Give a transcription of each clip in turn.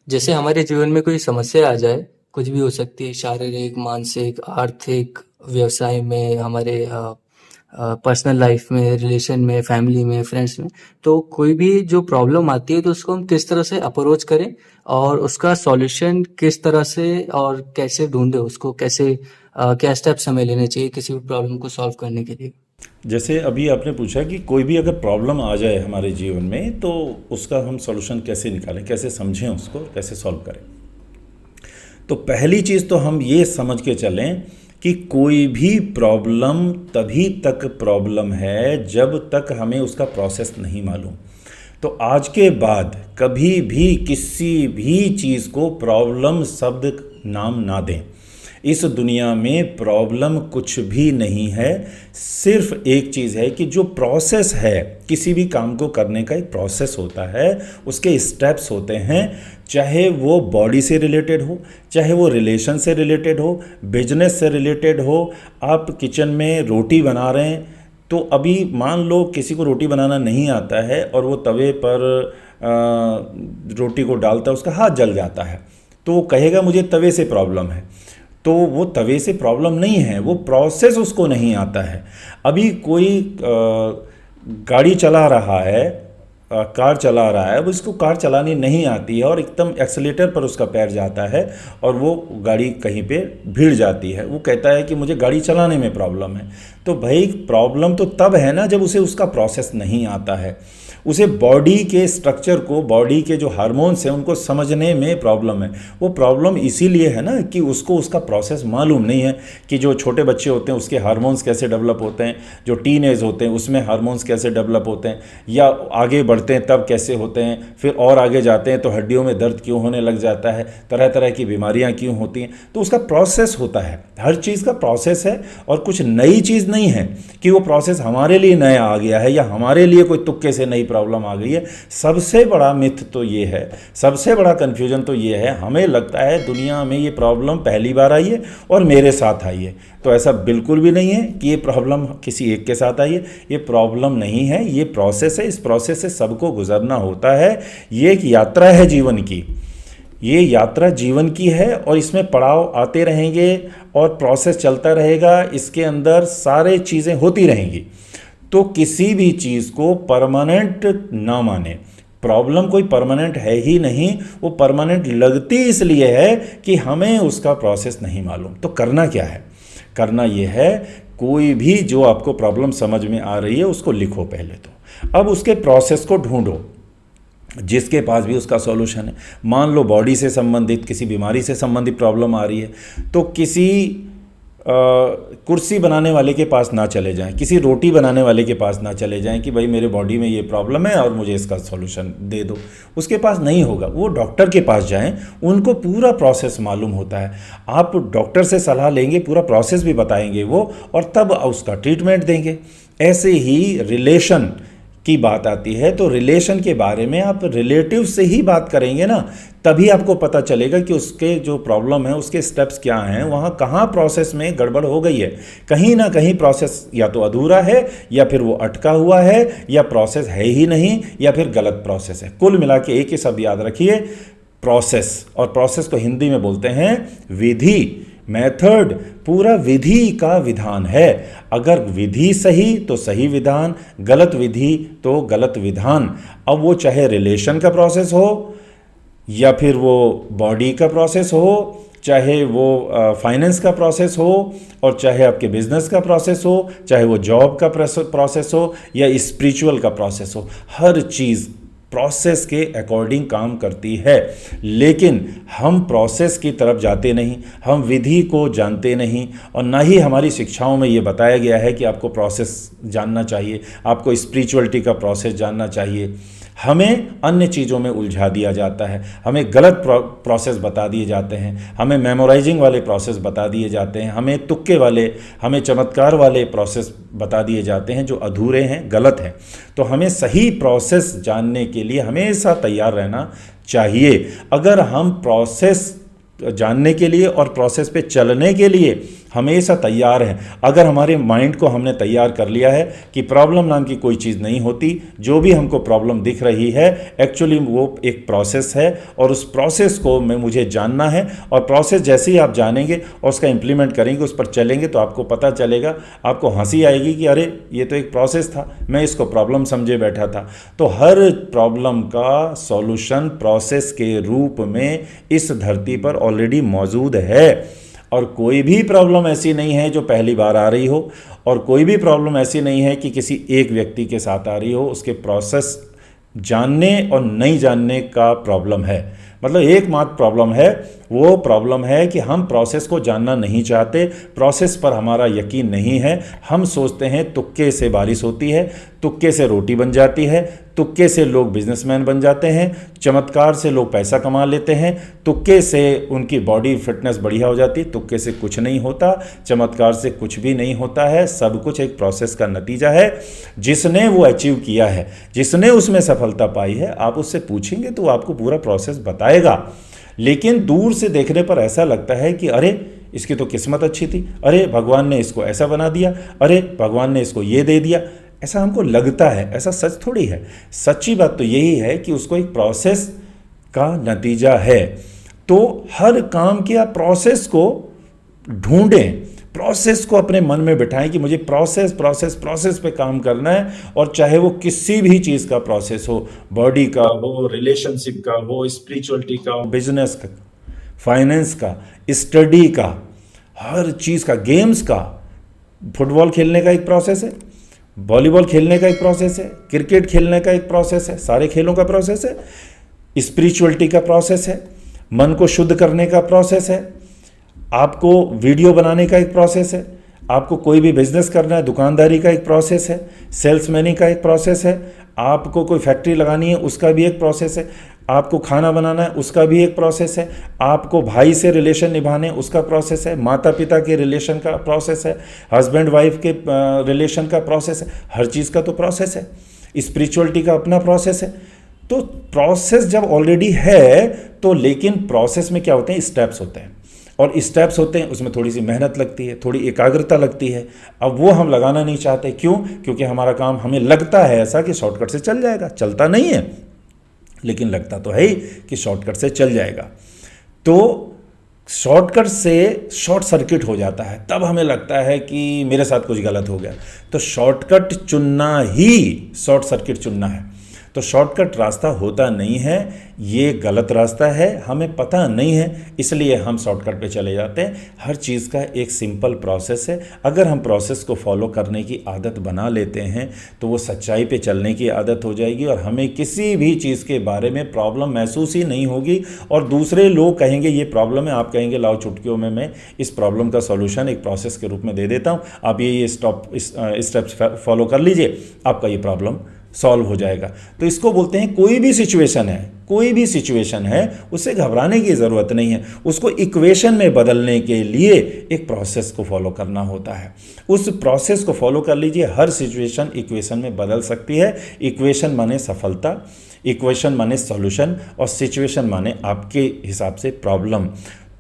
जैसे हमारे जीवन में कोई समस्या आ जाए, कुछ भी हो सकती है, शारीरिक, मानसिक, आर्थिक, व्यवसाय में, हमारे पर्सनल लाइफ में, रिलेशन में, फैमिली में, फ्रेंड्स में। तो कोई भी जो प्रॉब्लम आती है तो उसको हम किस तरह से अप्रोच करें और उसका सॉल्यूशन किस तरह से और कैसे ढूंढें उसको, कैसे क्या स्टेप्स हमें लेने चाहिए किसी भी प्रॉब्लम को सॉल्व करने के लिए। जैसे अभी आपने पूछा कि कोई भी अगर प्रॉब्लम आ जाए हमारे जीवन में तो उसका हम सॉल्यूशन कैसे निकालें, कैसे समझें उसको, कैसे सॉल्व करें। तो पहली चीज़ तो हम ये समझ के चलें कि कोई भी प्रॉब्लम तभी तक प्रॉब्लम है जब तक हमें उसका प्रोसेस नहीं मालूम। तो आज के बाद कभी भी किसी भी चीज़ को प्रॉब्लम शब्द नाम ना दें। इस दुनिया में प्रॉब्लम कुछ भी नहीं है। सिर्फ एक चीज़ है कि जो प्रोसेस है, किसी भी काम को करने का एक प्रोसेस होता है, उसके स्टेप्स होते हैं। चाहे वो बॉडी से रिलेटेड हो, चाहे वो रिलेशन से रिलेटेड हो, बिजनेस से रिलेटेड हो। आप किचन में रोटी बना रहे हैं तो अभी मान लो किसी को रोटी बनाना नहीं आता है और वो तवे पर रोटी को डालता है, उसका हाथ जल जाता है, तो वो कहेगा मुझे तवे से प्रॉब्लम है। तो वो तवे से प्रॉब्लम नहीं है, वो प्रोसेस उसको नहीं आता है। अभी कोई गाड़ी चला रहा है, कार चला रहा है, अब उसको कार चलानी नहीं आती है और एकदम एक्सीलेटर पर उसका पैर जाता है और वो गाड़ी कहीं पे भिड़ जाती है। वो कहता है कि मुझे गाड़ी चलाने में प्रॉब्लम है। तो भाई प्रॉब्लम तो तब है ना जब उसे उसका प्रोसेस नहीं आता है। उसे बॉडी के स्ट्रक्चर को, बॉडी के जो हार्मोन्स हैं उनको समझने में प्रॉब्लम है। वो प्रॉब्लम इसीलिए है ना कि उसको उसका प्रोसेस मालूम नहीं है कि जो छोटे बच्चे होते हैं उसके हार्मोन्स कैसे डेवलप होते हैं, जो टीनेज होते हैं उसमें हार्मोन्स कैसे डेवलप होते हैं, या आगे बढ़ते हैं तब कैसे होते हैं, फिर और आगे जाते हैं तो हड्डियों में दर्द क्यों होने लग जाता है, तरह तरह की बीमारियां क्यों होती हैं। तो उसका प्रोसेस होता है, हर चीज़ का प्रोसेस है। और कुछ नई चीज़ नहीं है कि वो प्रोसेस हमारे लिए नया आ गया है या हमारे लिए कोई तुक्के से नई प्रॉब्लम आ गई है। सबसे बड़ा मिथ तो ये है, सबसे बड़ा कन्फ्यूजन तो ये है, हमें लगता है दुनिया में ये प्रॉब्लम पहली बार आई है और मेरे साथ आई है। तो ऐसा बिल्कुल भी नहीं है कि ये प्रॉब्लम किसी एक के साथ आई है। ये प्रॉब्लम नहीं है, ये प्रोसेस है। इस प्रोसेस से सबको गुजरना होता है। ये एक यात्रा है जीवन की, ये यात्रा जीवन की है और इसमें पड़ाव आते रहेंगे और प्रोसेस चलता रहेगा। इसके अंदर सारे चीज़ें होती रहेंगी। तो किसी भी चीज़ को परमानेंट ना माने। प्रॉब्लम कोई परमानेंट है ही नहीं, वो परमानेंट लगती इसलिए है कि हमें उसका प्रोसेस नहीं मालूम। तो करना क्या है? करना ये है, कोई भी जो आपको प्रॉब्लम समझ में आ रही है उसको लिखो पहले तो। अब उसके प्रोसेस को ढूंढो जिसके पास भी उसका सॉल्यूशन है। मान लो बॉडी से संबंधित, किसी बीमारी से संबंधित प्रॉब्लम आ रही है तो किसी कुर्सी बनाने वाले के पास ना चले जाएं, किसी रोटी बनाने वाले के पास ना चले जाएं कि भाई मेरे बॉडी में ये प्रॉब्लम है और मुझे इसका सॉल्यूशन दे दो। उसके पास नहीं होगा। वो डॉक्टर के पास जाएं, उनको पूरा प्रोसेस मालूम होता है। आप डॉक्टर से सलाह लेंगे, पूरा प्रोसेस भी बताएंगे वो, और तब उसका ट्रीटमेंट देंगे। ऐसे ही रिलेशन की बात आती है तो रिलेशन के बारे में आप रिलेटिव से ही बात करेंगे ना, तभी आपको पता चलेगा कि उसके जो प्रॉब्लम है उसके स्टेप्स क्या हैं, वहाँ कहाँ प्रोसेस में गड़बड़ हो गई है। कहीं ना कहीं प्रोसेस या तो अधूरा है या फिर वो अटका हुआ है या प्रोसेस है ही नहीं या फिर गलत प्रोसेस है। कुल मिला के एक ही शब्द याद रखिए, प्रोसेस। और प्रोसेस को हिंदी में बोलते हैं विधि, मेथड। पूरा विधि का विधान है। अगर विधि सही तो सही विधान, गलत विधि तो गलत विधान। अब वो चाहे रिलेशन का प्रोसेस हो या फिर वो बॉडी का प्रोसेस हो, चाहे वो फाइनेंस का प्रोसेस हो और चाहे आपके बिजनेस का प्रोसेस हो, चाहे वो जॉब का प्रोसेस हो या स्पिरिचुअल का प्रोसेस हो, हर चीज़ प्रोसेस के अकॉर्डिंग काम करती है। लेकिन हम प्रोसेस की तरफ जाते नहीं, हम विधि को जानते नहीं, और ना ही हमारी शिक्षाओं में ये बताया गया है कि आपको प्रोसेस जानना चाहिए, आपको स्पिरिचुअलिटी का प्रोसेस जानना चाहिए। हमें अन्य चीज़ों में उलझा दिया जाता है, हमें गलत प्रोसेस बता दिए जाते हैं, हमें मेमोराइजिंग वाले प्रोसेस बता दिए जाते हैं, हमें तुक्के वाले, हमें चमत्कार वाले प्रोसेस बता दिए जाते हैं जो अधूरे हैं, गलत हैं। तो हमें सही प्रोसेस जानने के लिए हमेशा तैयार रहना चाहिए। अगर हम प्रोसेस जानने के लिए और प्रोसेस पे चलने के लिए हमेशा तैयार हैं। अगर हमारे माइंड को हमने तैयार कर लिया है कि प्रॉब्लम नाम की कोई चीज़ नहीं होती, जो भी हमको प्रॉब्लम दिख रही है एक्चुअली वो एक प्रोसेस है और उस प्रोसेस को मुझे जानना है, और प्रोसेस जैसे ही आप जानेंगे और उसका इम्प्लीमेंट करेंगे, उस पर चलेंगे, तो आपको पता चलेगा, आपको हंसी आएगी कि अरे ये तो एक प्रोसेस था, मैं इसको प्रॉब्लम समझे बैठा था। तो हर प्रॉब्लम का सॉल्यूशन प्रोसेस के रूप में इस धरती पर ऑलरेडी मौजूद है, और कोई भी प्रॉब्लम ऐसी नहीं है जो पहली बार आ रही हो, और कोई भी प्रॉब्लम ऐसी नहीं है कि किसी एक व्यक्ति के साथ आ रही हो। उसके प्रोसेस जानने और नहीं जानने का प्रॉब्लम है। मतलब एकमात्र प्रॉब्लम है, वो प्रॉब्लम है कि हम प्रोसेस को जानना नहीं चाहते, प्रोसेस पर हमारा यकीन नहीं है। हम सोचते हैं तुक्के से बारिश होती है, तुक्के से रोटी बन जाती है, तुक्के से लोग बिजनेसमैन बन जाते हैं, चमत्कार से लोग पैसा कमा लेते हैं, तुक्के से उनकी बॉडी फिटनेस बढ़िया हो जाती है। तुक्के से कुछ नहीं होता, चमत्कार से कुछ भी नहीं होता है। सब कुछ एक प्रोसेस का नतीजा है। जिसने वो अचीव किया है, जिसने उसमें सफलता पाई है, आप उससे पूछेंगे तो आपको पूरा प्रोसेस बताएगा। लेकिन दूर से देखने पर ऐसा लगता है कि अरे इसकी तो किस्मत अच्छी थी, अरे भगवान ने इसको ऐसा बना दिया, अरे भगवान ने इसको ये दे दिया, ऐसा हमको लगता है। ऐसा सच थोड़ी है। सच्ची बात तो यही है कि उसको एक प्रोसेस का नतीजा है। तो हर काम के आप प्रोसेस को ढूंढें, प्रोसेस को अपने मन में बिठाएं कि मुझे प्रोसेस प्रोसेस प्रोसेस पे काम करना है। और चाहे वो किसी भी चीज़ का प्रोसेस हो, बॉडी का हो, रिलेशनशिप का हो, स्पिरिचुअलिटी का हो, बिजनेस का, फाइनेंस का, स्टडी का, हर चीज़ का, गेम्स का। फुटबॉल खेलने का एक प्रोसेस है, वॉलीबॉल खेलने का एक प्रोसेस है, क्रिकेट खेलने का एक प्रोसेस है, सारे खेलों का प्रोसेस है, स्पिरिचुअलिटी का प्रोसेस है, मन को शुद्ध करने का प्रोसेस है, आपको वीडियो बनाने का एक प्रोसेस है, आपको कोई भी बिजनेस करना है, दुकानदारी का एक प्रोसेस है, सेल्समैनी का एक प्रोसेस है, आपको कोई फैक्ट्री लगानी है उसका भी एक प्रोसेस है, आपको खाना बनाना है उसका भी एक प्रोसेस है, आपको भाई से रिलेशन निभाने उसका प्रोसेस है, माता पिता के रिलेशन का प्रोसेस है, हस्बैंड वाइफ के रिलेशन का प्रोसेस है। हर चीज़ का तो प्रोसेस है। स्पिरिचुअलिटी का अपना प्रोसेस है। तो प्रोसेस जब ऑलरेडी है तो, लेकिन प्रोसेस में क्या होते हैं, स्टेप्स होते हैं, और स्टेप्स होते हैं, उसमें थोड़ी सी मेहनत लगती है, थोड़ी एकाग्रता लगती है। अब वो हम लगाना नहीं चाहते। क्यों? क्योंकि हमारा काम, हमें लगता है ऐसा कि शॉर्टकट से चल जाएगा। चलता नहीं है, लेकिन लगता तो है ही कि शॉर्टकट से चल जाएगा। तो शॉर्टकट से शॉर्ट सर्किट हो जाता है, तब हमें लगता है कि मेरे साथ कुछ गलत हो गया। तो शॉर्टकट चुनना ही शॉर्ट सर्किट चुनना है। तो शॉर्टकट रास्ता होता नहीं है, ये गलत रास्ता है, हमें पता नहीं है, इसलिए हम शॉर्टकट पे चले जाते हैं। हर चीज़ का एक सिंपल प्रोसेस है। अगर हम प्रोसेस को फॉलो करने की आदत बना लेते हैं तो वो सच्चाई पे चलने की आदत हो जाएगी, और हमें किसी भी चीज़ के बारे में प्रॉब्लम महसूस ही नहीं होगी। और दूसरे लोग कहेंगे ये प्रॉब्लम है, आप कहेंगे लाओ चुटकियों में मैं इस प्रॉब्लम का सॉल्यूशन एक प्रोसेस के रूप में दे देता हूँ, आप ये स्टेप्स फॉलो कर लीजिए, आपका ये प्रॉब्लम सॉल्व हो जाएगा। तो इसको बोलते हैं, कोई भी सिचुएशन है, कोई भी सिचुएशन है, उससे घबराने की ज़रूरत नहीं है। उसको इक्वेशन में बदलने के लिए एक प्रोसेस को फॉलो करना होता है। उस प्रोसेस को फॉलो कर लीजिए, हर सिचुएशन इक्वेशन में बदल सकती है। इक्वेशन माने सफलता, इक्वेशन माने सॉल्यूशन, और सिचुएशन माने आपके हिसाब से प्रॉब्लम।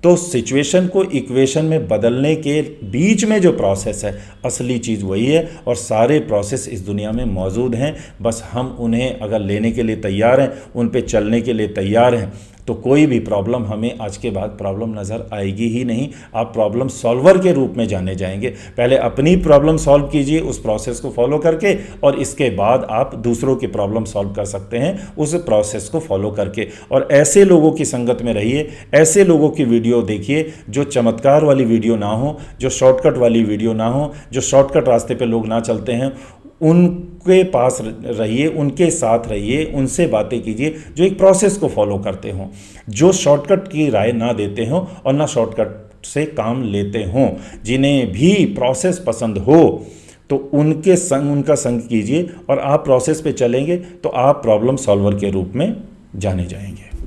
तो सिचुएशन को इक्वेशन में बदलने के बीच में जो प्रोसेस है, असली चीज़ वही है। और सारे प्रोसेस इस दुनिया में मौजूद हैं, बस हम उन्हें अगर लेने के लिए तैयार हैं, उन पे चलने के लिए तैयार हैं, तो कोई भी प्रॉब्लम हमें आज के बाद प्रॉब्लम नज़र आएगी ही नहीं। आप प्रॉब्लम सॉल्वर के रूप में जाने जाएंगे। पहले अपनी प्रॉब्लम सॉल्व कीजिए उस प्रोसेस को फॉलो करके, और इसके बाद आप दूसरों की प्रॉब्लम सॉल्व कर सकते हैं उस प्रोसेस को फॉलो करके। और ऐसे लोगों की संगत में रहिए, ऐसे लोगों की वीडियो देखिए जो चमत्कार वाली वीडियो ना हो, जो शॉर्टकट वाली वीडियो ना हो, जो शॉर्टकट रास्ते पे लोग ना चलते हैं, उनके पास रहिए, उनके साथ रहिए, उनसे बातें कीजिए जो एक प्रोसेस को फॉलो करते हों, जो शॉर्टकट की राय ना देते हों और ना शॉर्टकट से काम लेते हों। जिन्हें भी प्रोसेस पसंद हो तो उनके संग, उनका संग कीजिए, और आप प्रोसेस पे चलेंगे तो आप प्रॉब्लम सॉल्वर के रूप में जाने जाएंगे।